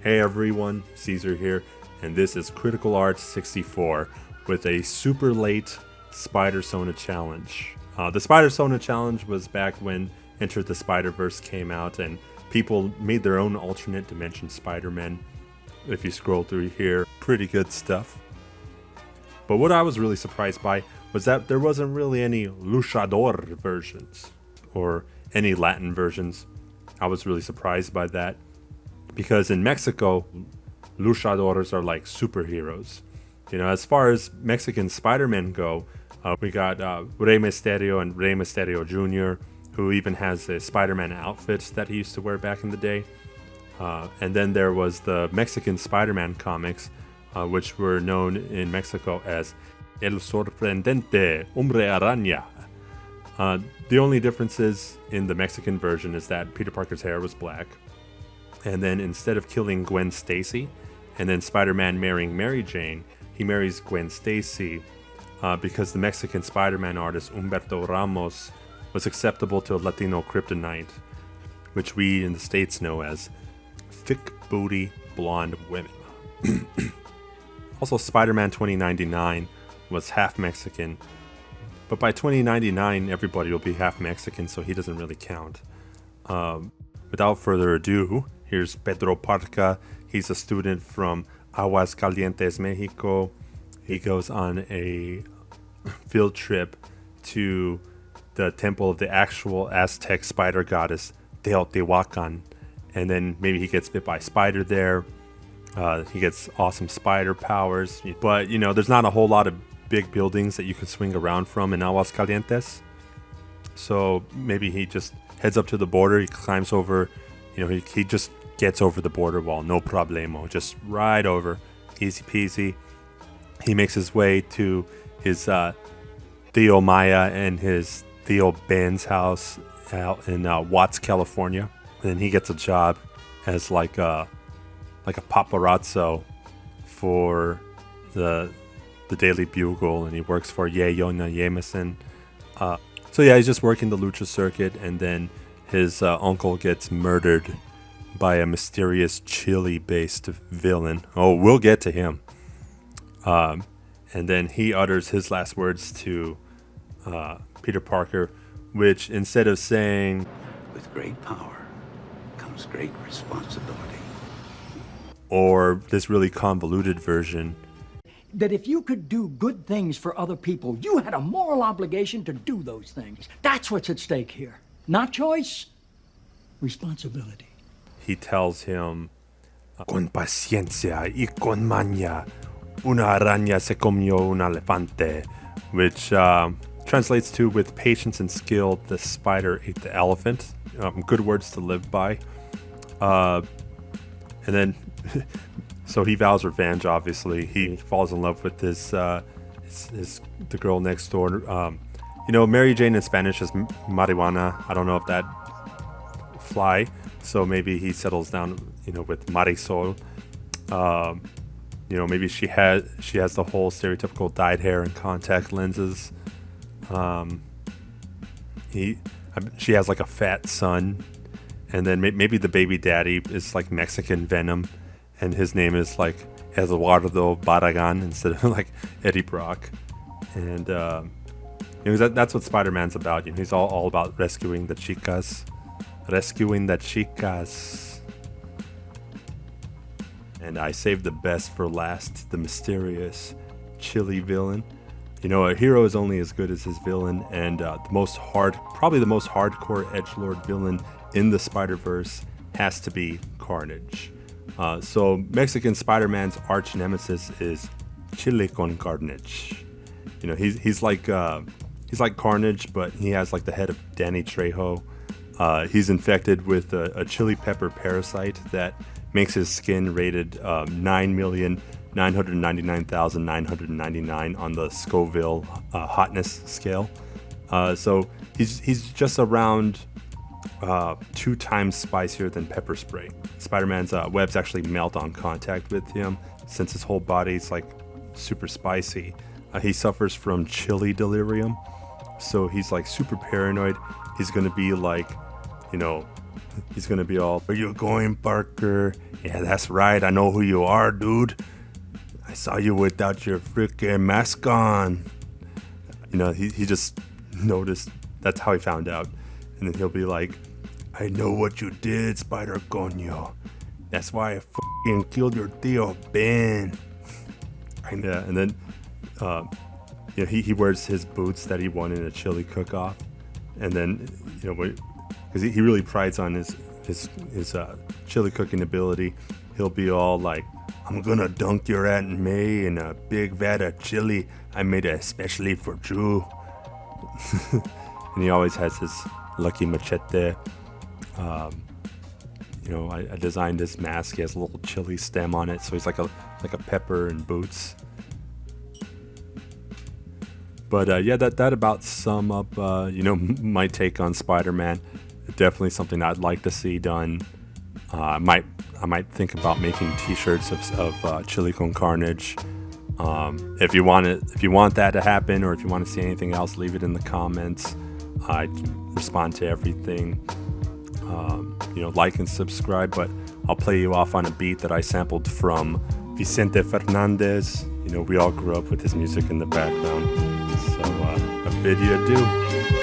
Hey everyone, Caesar here, and this is Critical Arts 64 with a super late Spider-Sona challenge. The Spider-Sona challenge was back when Enter the Spider-Verse came out and people made their own alternate dimension Spider-Man. If you scroll through here, pretty good stuff. But what I was really surprised by was that there wasn't really any luchador versions or any Latin versions. I was really surprised by that because in Mexico, luchadores are like superheroes. You know, as far as Mexican Spider-Men go, we got Rey Mysterio and Rey Mysterio Jr., who even has a Spider-Man outfit that he used to wear back in the day. And then there was the Mexican Spider-Man comics, which were known in Mexico as El Sorprendente Hombre Araña. The only differences in the Mexican version is that Peter Parker's hair was black. And then instead of killing Gwen Stacy and then Spider-Man marrying Mary Jane, he marries Gwen Stacy because the Mexican Spider-Man artist Humberto Ramos was acceptable to Latino kryptonite, which we in the States know as thick booty blonde women. Also, Spider-Man 2099 was half Mexican, but by 2099 everybody will be half Mexican, so he doesn't really count. Without further ado, here's Pedro Parca. He's a student from Aguascalientes, Mexico. He goes on a field trip to the temple of the actual Aztec spider goddess Teotihuacan, and then maybe he gets bit by a spider there. He gets awesome spider powers, but you know, there's not a whole lot of big buildings that you can swing around from in Aguascalientes. So maybe he just heads up to the border, he climbs over, you know, he just gets over the border wall, no problemo, just right over, easy peasy. He makes his way to his Tío Maya and his Tío Ben's house out in Watts, California. And then he gets a job as like a paparazzo for the Daily Bugle, and he works for Ye Yona Jameson. So yeah, he's just working the lucha circuit, and then his uncle gets murdered by a mysterious Chile-based villain. Oh, we'll get to him. And then he utters his last words to Peter Parker, which instead of saying, "With great power comes great responsibility," or this really convoluted version, that if you could do good things for other people, you had a moral obligation to do those things. That's what's at stake here. Not choice, responsibility. He tells him, "Con paciencia y con maña, una araña se comió un elefante," which translates to, "with patience and skill, the spider ate the elephant." Good words to live by. And then, so he vows revenge. Obviously, he falls in love with the girl next door. You know, Mary Jane in Spanish is marijuana. I don't know if that fly. So maybe he settles down, you know, with Marisol. You know, maybe she has the whole stereotypical dyed hair and contact lenses. She has like a fat son, and then maybe the baby daddy is like Mexican Venom, and his name is like Eduardo Barragan instead of like Eddie Brock. And you know, that's what Spider-Man's about. You know, he's all about rescuing the chicas. And I saved the best for last, the mysterious Chile villain. You know, a hero is only as good as his villain, and probably the most hardcore edgelord villain in the Spider-Verse has to be Carnage. So Mexican Spider-Man's arch nemesis is Chile con Carnage. You know, he's like Carnage, but he has like the head of Danny Trejo. He's infected with a chili pepper parasite that makes his skin rated 9,999,999 on the Scoville hotness scale. So he's just around 2 times spicier than pepper spray. Spider-Man's webs actually melt on contact with him since his whole body's like super spicy. He suffers from chili delirium, so he's like super paranoid. He's gonna be like, you know, He's gonna be all, "Where you going, Parker? Yeah, that's right. I know who you are, dude. I saw you without your freaking mask on." You know, he just noticed. That's how he found out. And then he'll be like, "I know what you did, Spider Coño. That's why I fucking killed your Tío Ben." And then you know, he wears his boots that he won in a chili cook-off. And then, you know, because he really prides on his chili cooking ability, he'll be all like, "I'm gonna dunk your Aunt May in a big vat of chili I made especially for you." And he always has his lucky machete. You know, I designed this mask. He has a little chili stem on it, so he's like a pepper in boots. But yeah, that about sum up, you know, my take on Spider-Man. Definitely something I'd like to see done. I might think about making T-shirts of Chili con Carnage. If you want that to happen, or if you want to see anything else, leave it in the comments. I respond to everything. You know, like and subscribe. But I'll play you off on a beat that I sampled from Vicente Fernandez. You know, we all grew up with his music in the background. So, a bid you adieu.